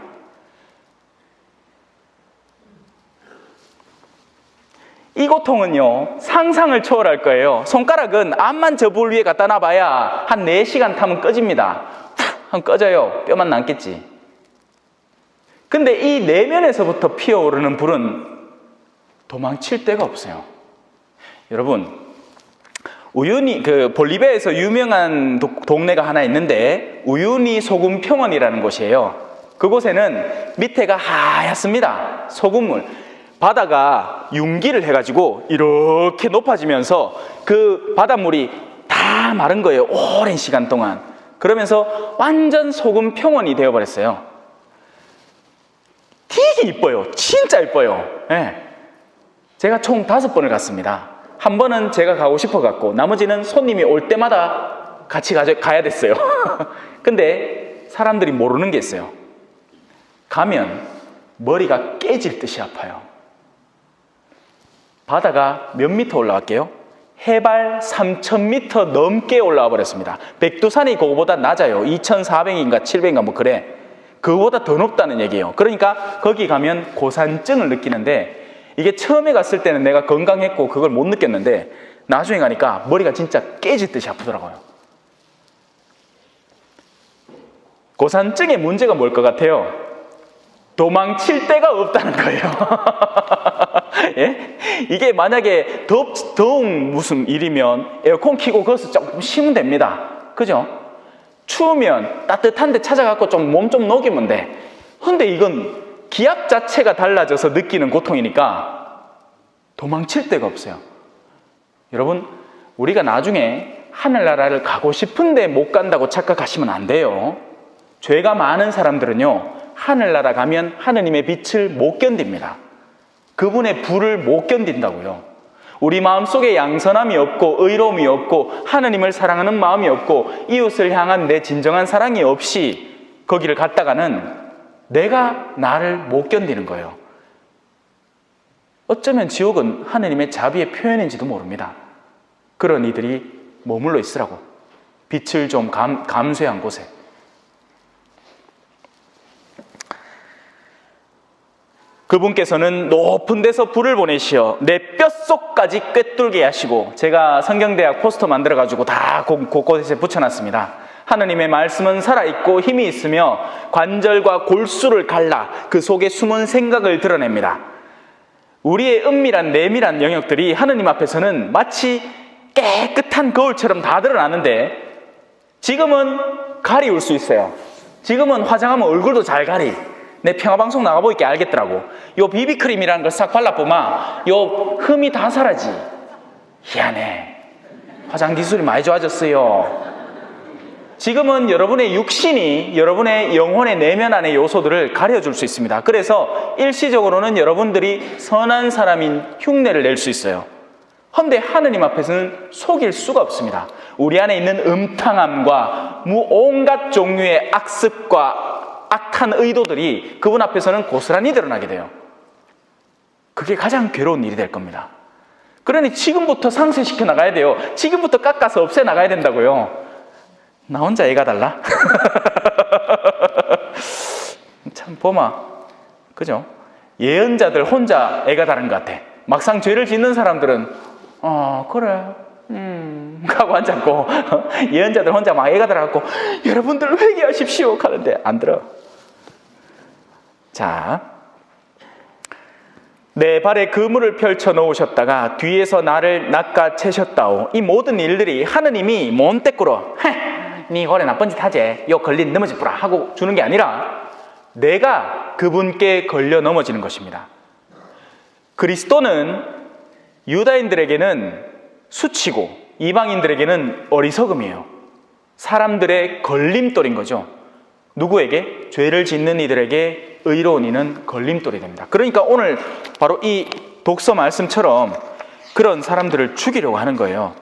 이 고통은요, 상상을 초월할 거예요. 손가락은 암만 저 불 위에 갖다 놔봐야 한 4시간 타면 꺼집니다. 한번 꺼져요. 뼈만 남겠지. 근데 이 내면에서부터 피어오르는 불은 도망칠 데가 없어요. 여러분, 우유니, 볼리비아에서 유명한 동네가 하나 있는데 우유니 소금 평원이라는 곳이에요. 그곳에는 밑에가 하얗습니다. 소금물. 바다가 융기를 해가지고 이렇게 높아지면서 그 바닷물이 다 마른 거예요. 오랜 시간 동안. 그러면서 완전 소금 평원이 되어버렸어요. 되게 이뻐요. 진짜 이뻐요. 네. 제가 총 5번을 갔습니다. 한 번은 제가 가고 싶어갖고 나머지는 손님이 올 때마다 같이 가야 됐어요. 근데 사람들이 모르는 게 있어요. 가면 머리가 깨질 듯이 아파요. 바다가 몇 미터 올라갈게요? 해발 3,000m 넘게 올라와 버렸습니다. 백두산이 그거보다 낮아요. 2,400인가 700인가 뭐 그래. 그거보다 더 높다는 얘기예요. 그러니까 거기 가면 고산증을 느끼는데, 이게 처음에 갔을 때는 내가 건강했고 그걸 못 느꼈는데 나중에 가니까 머리가 진짜 깨질 듯이 아프더라고요. 고산증의 문제가 뭘 것 같아요? 도망칠 데가 없다는 거예요. 예? 이게 만약에 더운 무슨 일이면 에어컨 켜고 거기서 조금 쉬면 됩니다. 그죠? 추우면 따뜻한 데 찾아가고 몸 좀 녹이면 돼. 근데 이건 기압 자체가 달라져서 느끼는 고통이니까 도망칠 데가 없어요. 여러분, 우리가 나중에 하늘나라를 가고 싶은데 못 간다고 착각하시면 안 돼요. 죄가 많은 사람들은요, 하늘나라 가면 하느님의 빛을 못 견딥니다. 그분의 불을 못 견딘다고요. 우리 마음속에 양선함이 없고 의로움이 없고 하느님을 사랑하는 마음이 없고 이웃을 향한 내 진정한 사랑이 없이 거기를 갔다가는 내가 나를 못 견디는 거예요. 어쩌면 지옥은 하느님의 자비의 표현인지도 모릅니다. 그런 이들이 머물러 있으라고. 빛을 좀 감쇄한 곳에. 그분께서는 높은 데서 불을 보내시어 내 뼛속까지 꿰뚫게 하시고, 제가 성경대학 포스터 만들어가지고 다 곳곳에 붙여놨습니다. 하느님의 말씀은 살아있고 힘이 있으며 관절과 골수를 갈라 그 속에 숨은 생각을 드러냅니다. 우리의 은밀한 내밀한 영역들이 하느님 앞에서는 마치 깨끗한 거울처럼 다 드러나는데, 지금은 가리울 수 있어요. 지금은 화장하면 얼굴도 잘 가리. 내 평화방송 나가보니까 알겠더라고. 요 비비크림이라는 걸 싹 발라보면 요 흠이 다 사라지. 희한해. 화장 기술이 많이 좋아졌어요. 지금은 여러분의 육신이 여러분의 영혼의 내면 안의 요소들을 가려줄 수 있습니다. 그래서 일시적으로는 여러분들이 선한 사람인 흉내를 낼 수 있어요. 그런데 하느님 앞에서는 속일 수가 없습니다. 우리 안에 있는 음탕함과 온갖 종류의 악습과 악한 의도들이 그분 앞에서는 고스란히 드러나게 돼요. 그게 가장 괴로운 일이 될 겁니다. 그러니 지금부터 상쇄시켜 나가야 돼요. 지금부터 깎아서 없애 나가야 된다고요. 나 혼자 애가 달라? 참 보마, 그죠? 예언자들 혼자 애가 다른 것 같아. 막상 죄를 짓는 사람들은 그래 하고 앉았고, 예언자들 혼자 막 애가 달아갖고 여러분들 회개하십시오 하는데 안 들어. 자, 내 발에 그물을 펼쳐 놓으셨다가 뒤에서 나를 낚아채셨다오. 이 모든 일들이 하느님이 몬때꾸로 니 고래 나쁜 짓 하지, 요 걸린 넘어지뿌라 하고 주는 게 아니라 내가 그분께 걸려 넘어지는 것입니다. 그리스도는 유다인들에게는 수치고 이방인들에게는 어리석음이에요. 사람들의 걸림돌인 거죠. 누구에게? 죄를 짓는 이들에게 의로운 이는 걸림돌이 됩니다. 그러니까 오늘 바로 이 독서 말씀처럼 그런 사람들을 죽이려고 하는 거예요.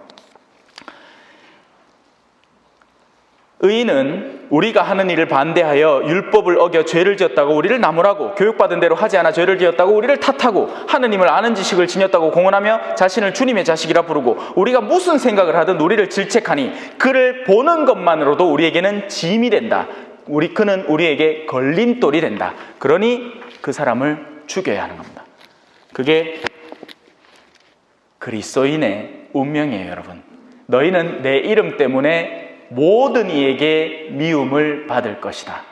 의인은 우리가 하는 일을 반대하여 율법을 어겨 죄를 지었다고 우리를 나무라고, 교육받은 대로 하지 않아 죄를 지었다고 우리를 탓하고, 하느님을 아는 지식을 지녔다고 공언하며 자신을 주님의 자식이라 부르고, 우리가 무슨 생각을 하든 우리를 질책하니 그를 보는 것만으로도 우리에게는 짐이 된다. 그는 우리에게 걸림돌이 된다. 그러니 그 사람을 죽여야 하는 겁니다. 그게 그리스도인의 운명이에요, 여러분. 너희는 내 이름 때문에 모든 이에게 미움을 받을 것이다.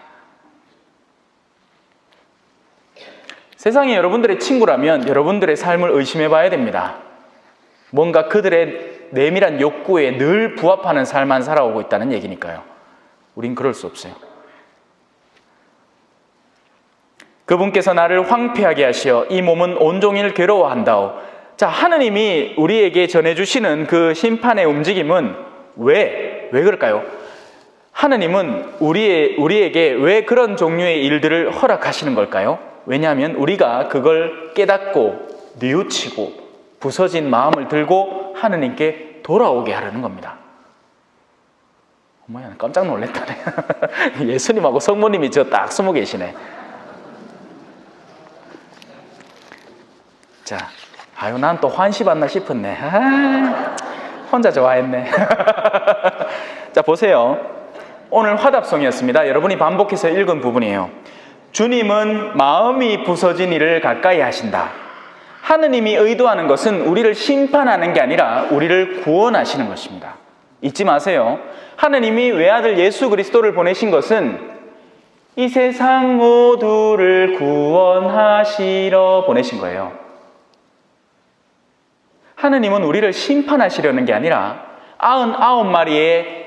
세상이 여러분들의 친구라면 여러분들의 삶을 의심해 봐야 됩니다. 뭔가 그들의 내밀한 욕구에 늘 부합하는 삶만 살아오고 있다는 얘기니까요. 우린 그럴 수 없어요. 그분께서 나를 황폐하게 하시어 이 몸은 온종일 괴로워한다오. 자, 하느님이 우리에게 전해주시는 그 심판의 움직임은 왜 그럴까요? 하느님은 우리에게 왜 그런 종류의 일들을 허락하시는 걸까요? 왜냐하면 우리가 그걸 깨닫고 뉘우치고 부서진 마음을 들고 하느님께 돌아오게 하려는 겁니다. 어머야, 깜짝 놀랐다네. 예수님하고 성모님이 저 딱 숨어 계시네. 자, 아유, 난 또 환시 받나 싶었네. 혼자 좋아했네. 자, 보세요. 오늘 화답송이었습니다. 여러분이 반복해서 읽은 부분이에요. 주님은 마음이 부서진 이를 가까이 하신다. 하느님이 의도하는 것은 우리를 심판하는 게 아니라 우리를 구원하시는 것입니다. 잊지 마세요. 하느님이 외아들 예수 그리스도를 보내신 것은 이 세상 모두를 구원하시러 보내신 거예요. 하느님은 우리를 심판하시려는 게 아니라 99마리의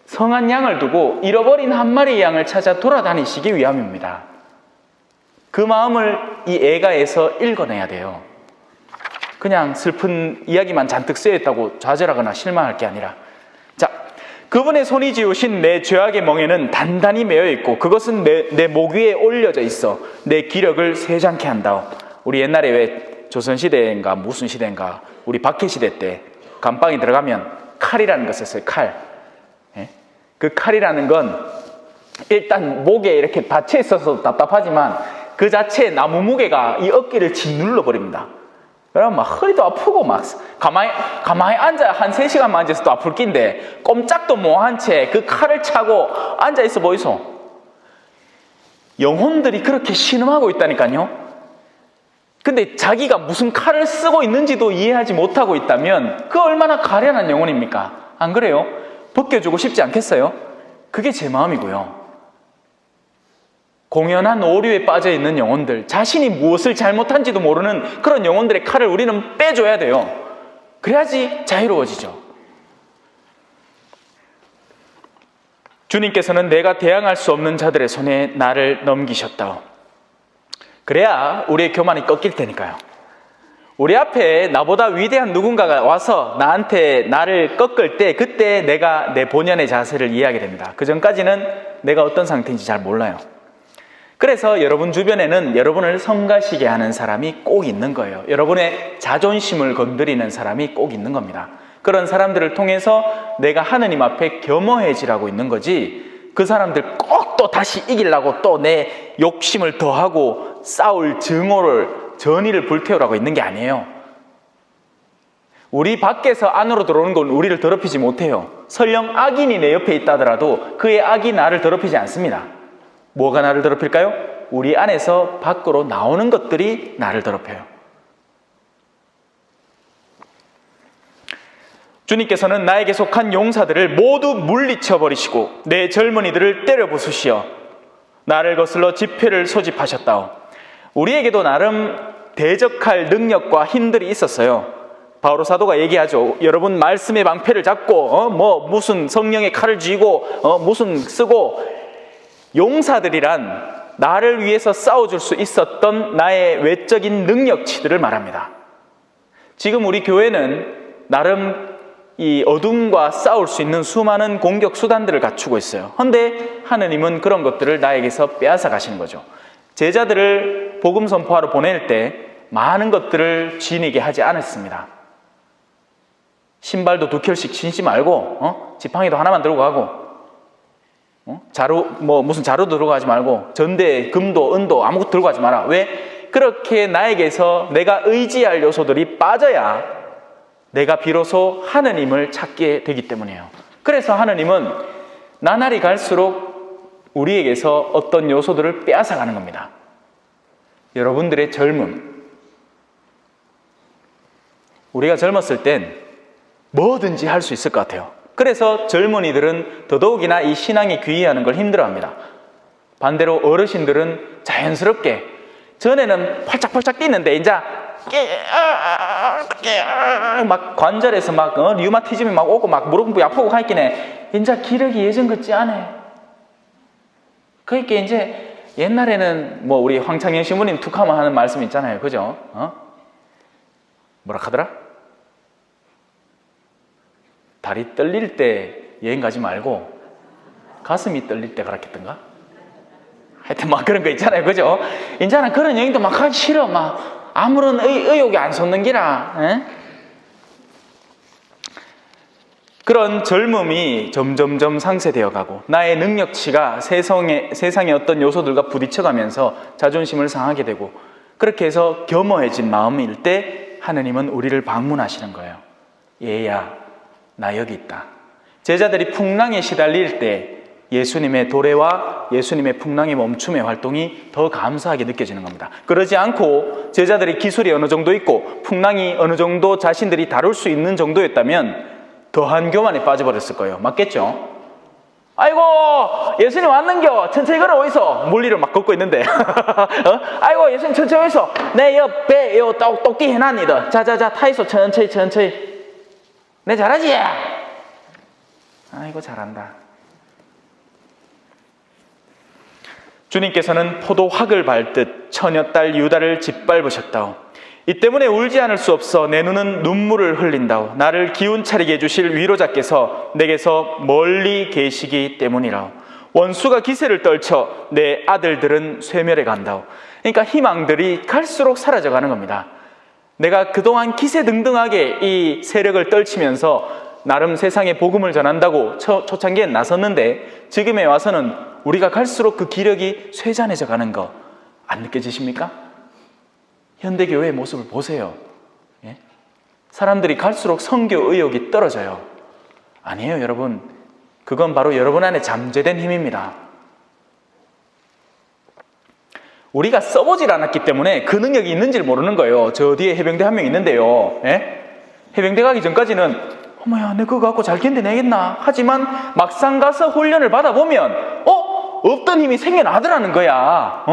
성한 양을 두고 잃어버린 한 마리의 양을 찾아 돌아다니시기 위함입니다. 그 마음을 이 애가에서 읽어내야 돼요. 그냥 슬픈 이야기만 잔뜩 쓰여있다고 좌절하거나 실망할 게 아니라, 자, 그분의 손이 지우신 내 죄악의 멍에는 단단히 매여있고 그것은 내 목 위에 올려져 있어 내 기력을 세장케 한다오. 우리 옛날에 왜 조선시대인가 무슨 시대인가 우리 박해시대 때 감방에 들어가면 칼이라는 것을 써요. 칼. 예? 그 칼이라는 건 일단 목에 이렇게 받쳐 있어서 답답하지만 그 자체의 나무 무게가 이 어깨를 짓눌러 버립니다. 그러면 막 허리도 아프고 막 가만히 앉아 한 3시간만 앉아서 또 아플 낀데 꼼짝도 못 한 채 그 칼을 차고 앉아 있어 보이소. 영혼들이 그렇게 신음하고 있다니까요. 근데 자기가 무슨 칼을 쓰고 있는지도 이해하지 못하고 있다면 그 얼마나 가련한 영혼입니까? 안 그래요? 벗겨주고 싶지 않겠어요? 그게 제 마음이고요. 공연한 오류에 빠져 있는 영혼들, 자신이 무엇을 잘못한지도 모르는 그런 영혼들의 칼을 우리는 빼줘야 돼요. 그래야지 자유로워지죠. 주님께서는 내가 대항할 수 없는 자들의 손에 나를 넘기셨다오. 그래야 우리의 교만이 꺾일 테니까요. 우리 앞에 나보다 위대한 누군가가 와서 나를 꺾을 때 그때 내가 내 본연의 자세를 이해하게 됩니다. 그 전까지는 내가 어떤 상태인지 잘 몰라요. 그래서 여러분 주변에는 여러분을 성가시게 하는 사람이 꼭 있는 거예요. 여러분의 자존심을 건드리는 사람이 꼭 있는 겁니다. 그런 사람들을 통해서 내가 하느님 앞에 겸허해지라고 있는 거지, 그 사람들 꼭 또 다시 이기려고 또 내 욕심을 더하고 싸울 전의를 불태우라고 있는 게 아니에요. 우리 밖에서 안으로 들어오는 건 우리를 더럽히지 못해요. 설령 악인이 내 옆에 있다 하더라도 그의 악이 나를 더럽히지 않습니다. 뭐가 나를 더럽힐까요? 우리 안에서 밖으로 나오는 것들이 나를 더럽혀요. 주님께서는 나에게 속한 용사들을 모두 물리쳐 버리시고 내 젊은이들을 때려 부수시어 나를 거슬러 집회를 소집하셨다오. 우리에게도 나름 대적할 능력과 힘들이 있었어요. 바오로 사도가 얘기하죠. 여러분 말씀의 방패를 잡고 무슨 성령의 칼을 쥐고 무슨 쓰고, 용사들이란 나를 위해서 싸워줄 수 있었던 나의 외적인 능력치들을 말합니다. 지금 우리 교회는 나름 이 어둠과 싸울 수 있는 수많은 공격 수단들을 갖추고 있어요. 그런데 하느님은 그런 것들을 나에게서 빼앗아 가시는 거죠. 제자들을 복음 선포하러 보낼 때 많은 것들을 지니게 하지 않았습니다. 신발도 2켤씩 신지 말고 지팡이도 하나만 들고 가고 무슨 자루 들고 가지 말고 전대, 금도, 은도 아무것도 들고 가지 마라. 왜? 그렇게 나에게서 내가 의지할 요소들이 빠져야 내가 비로소 하느님을 찾게 되기 때문이에요. 그래서 하느님은 나날이 갈수록 우리에게서 어떤 요소들을 빼앗아가는 겁니다. 여러분들의 젊음, 우리가 젊었을 땐 뭐든지 할 수 있을 것 같아요. 그래서 젊은이들은 더더욱이나 이 신앙에 귀의하는 걸 힘들어합니다. 반대로 어르신들은 자연스럽게, 전에는 팔짝팔짝 뛰는데 이제 막 관절에서 막 류마티즘이 막 오고 막 무릎이 아프고 하긴 해. 이제 기력이 예전 같지 않아. 그러니까 이제 옛날에는 뭐 우리 황창현 신부님 툭하면 하는 말씀 있잖아요. 그죠? 뭐라 하더라? 다리 떨릴 때 여행 가지 말고 가슴이 떨릴 때 가라 했던가? 하여튼 막 그런 거 있잖아요. 그죠? 이제는 그런 여행도 막 하기 싫어. 막 아무런 의욕이 안 솟는 기라. 에? 그런 젊음이 점점점 상쇄되어 가고 나의 능력치가 세상의 어떤 요소들과 부딪혀가면서 자존심을 상하게 되고, 그렇게 해서 겸허해진 마음일 때 하느님은 우리를 방문하시는 거예요. 얘야, 나 여기 있다. 제자들이 풍랑에 시달릴 때 예수님의 도래와 예수님의 풍랑의 멈춤의 활동이 더 감사하게 느껴지는 겁니다. 그러지 않고 제자들이 기술이 어느 정도 있고 풍랑이 어느 정도 자신들이 다룰 수 있는 정도였다면 더한 교만에 빠져버렸을 거예요. 맞겠죠? 아이고 예수님 왔는겨, 천천히 걸어 어디서 물리를 막 걷고 있는데 아이고 예수님 천천히 어디서 내 옆에 똑띠 해놨니다. 자자자 타이소 천천히 내 잘하지? 아이고 잘한다. 주님께서는 포도 확을 밟듯 처녀딸 유다를 짓밟으셨다오. 이 때문에 울지 않을 수 없어 내 눈은 눈물을 흘린다오. 나를 기운 차리게 해주실 위로자께서 내게서 멀리 계시기 때문이라오. 원수가 기세를 떨쳐 내 아들들은 쇠멸해 간다오. 그러니까 희망들이 갈수록 사라져가는 겁니다. 내가 그동안 기세등등하게 이 세력을 떨치면서 나름 세상에 복음을 전한다고 초창기엔 나섰는데 지금에 와서는 우리가 갈수록 그 기력이 쇠잔해져 가는 거 안 느껴지십니까? 현대교회의 모습을 보세요. 예? 사람들이 갈수록 선교 의욕이 떨어져요. 아니에요, 여러분. 그건 바로 여러분 안에 잠재된 힘입니다. 우리가 써보질 않았기 때문에 그 능력이 있는지를 모르는 거예요. 저 뒤에 해병대 한 명 있는데요. 예? 해병대 가기 전까지는 어머야, 내 그거 갖고 잘 견뎌내겠나? 하지만 막상 가서 훈련을 받아보면 없던 힘이 생겨나더라는 거야.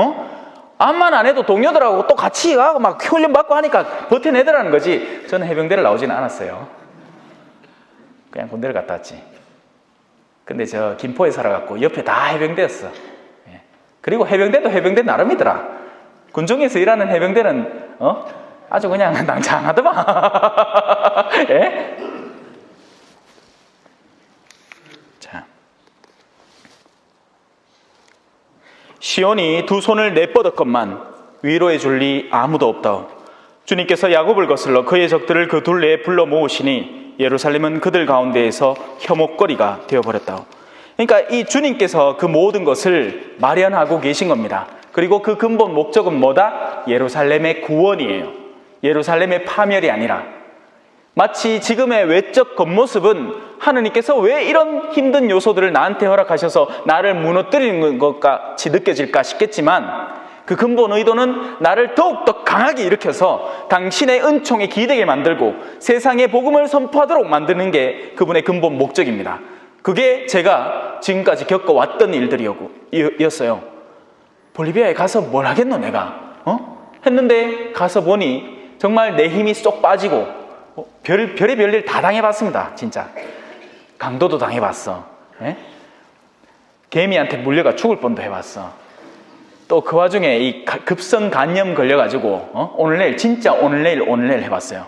암만 안 해도 동료들하고 또 같이 가고 막 훈련 받고 하니까 버텨내더라는 거지. 저는 해병대를 나오지는 않았어요. 그냥 군대를 갔다 왔지. 근데 저 김포에 살아갖고 옆에 다 해병대였어. 예. 그리고 해병대도 해병대 나름이더라. 군종에서 일하는 해병대는 아주 그냥 낭창하더만. 예? 자, 시온이 두 손을 내뻗었건만 위로해 줄 리 아무도 없다오. 주님께서 야곱을 거슬러 그의 적들을 그 둘레에 불러 모으시니 예루살렘은 그들 가운데에서 혐오거리가 되어버렸다오. 그러니까 이 주님께서 그 모든 것을 마련하고 계신 겁니다. 그리고 그 근본 목적은 뭐다? 예루살렘의 구원이에요. 예루살렘의 파멸이 아니라. 마치 지금의 외적 겉모습은 하느님께서 왜 이런 힘든 요소들을 나한테 허락하셔서 나를 무너뜨리는 것 같이 느껴질까 싶겠지만 그 근본 의도는 나를 더욱더 강하게 일으켜서 당신의 은총에 기대게 만들고 세상에 복음을 선포하도록 만드는 게 그분의 근본 목적입니다. 그게 제가 지금까지 겪어왔던 일들이었어요. 볼리비아에 가서 뭘 하겠노 내가? 했는데 가서 보니 정말 내 힘이 쏙 빠지고 별의별 일 다 당해봤습니다. 진짜 강도도 당해봤어. 예? 개미한테 물려가 죽을 뻔도 해봤어. 또 그 와중에 이 급성 간염 걸려가지고 오늘 내일 진짜 오늘 내일 해봤어요.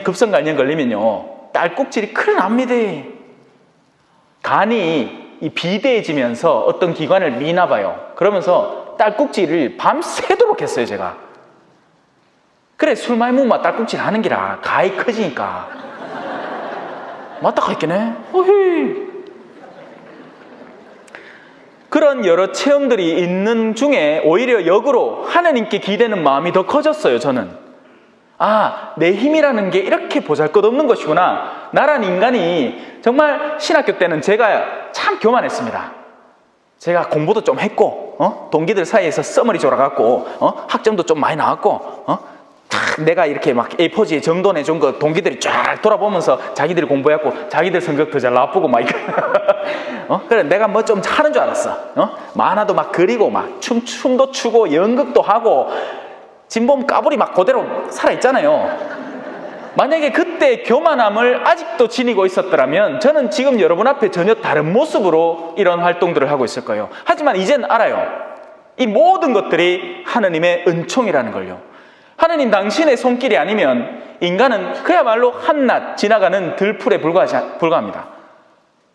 급성 간염 걸리면요 딸꾹질이 큰일 납니다. 간이 이 비대해지면서 어떤 기관을 미나 봐요. 그러면서 딸꾹질을 밤새도록 했어요. 제가 그래 술 많이 먹으면 딸꾹질 하는 기라 가히 커지니까 맞다 했겠네. 호히. 그런 여러 체험들이 있는 중에 오히려 역으로 하나님께 기대는 마음이 더 커졌어요. 저는 내 힘이라는 게 이렇게 보잘것없는 것이구나. 나란 인간이 정말 신학교 때는 제가 참 교만했습니다. 제가 공부도 좀 했고 동기들 사이에서 써머리 졸아갖고 학점도 좀 많이 나왔고 내가 이렇게 막 A4지에 정돈해 준 거 동기들이 쫙 돌아보면서 자기들이 공부했고 자기들 성적 더 잘 나쁘고 막 그래 내가 뭐 좀 하는 줄 알았어. 만화도 막 그리고 막 춤도 추고 연극도 하고 진범 까불이 막 그대로 살아있잖아요. 만약에 그때 교만함을 아직도 지니고 있었더라면 저는 지금 여러분 앞에 전혀 다른 모습으로 이런 활동들을 하고 있을 거예요. 하지만 이젠 알아요. 이 모든 것들이 하느님의 은총이라는 걸요. 하느님 당신의 손길이 아니면 인간은 그야말로 한낱 지나가는 들풀에 불과합니다.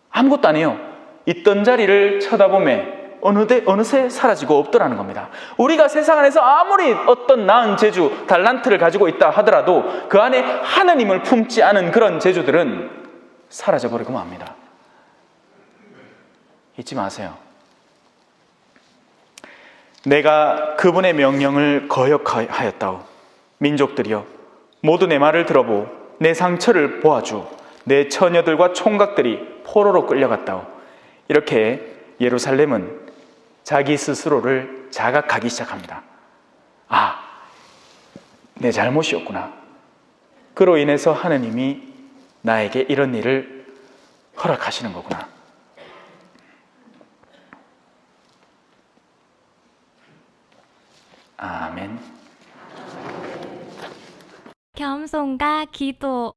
아무것도 아니에요. 있던 자리를 쳐다보며 어느새 사라지고 없더라는 겁니다. 우리가 세상 안에서 아무리 어떤 나은 재주, 달란트를 가지고 있다 하더라도 그 안에 하느님을 품지 않은 그런 재주들은 사라져버리고 맙니다. 잊지 마세요. 내가 그분의 명령을 거역하였다오. 민족들이여 모두 내 말을 들어보. 내 상처를 보아주. 내 처녀들과 총각들이 포로로 끌려갔다오. 이렇게 예루살렘은 자기 스스로를 자각하기 시작합니다. 아, 내 잘못이었구나. 그로 인해서 하느님이 나에게 이런 일을 허락하시는 거구나. 아멘. 겸손과 기도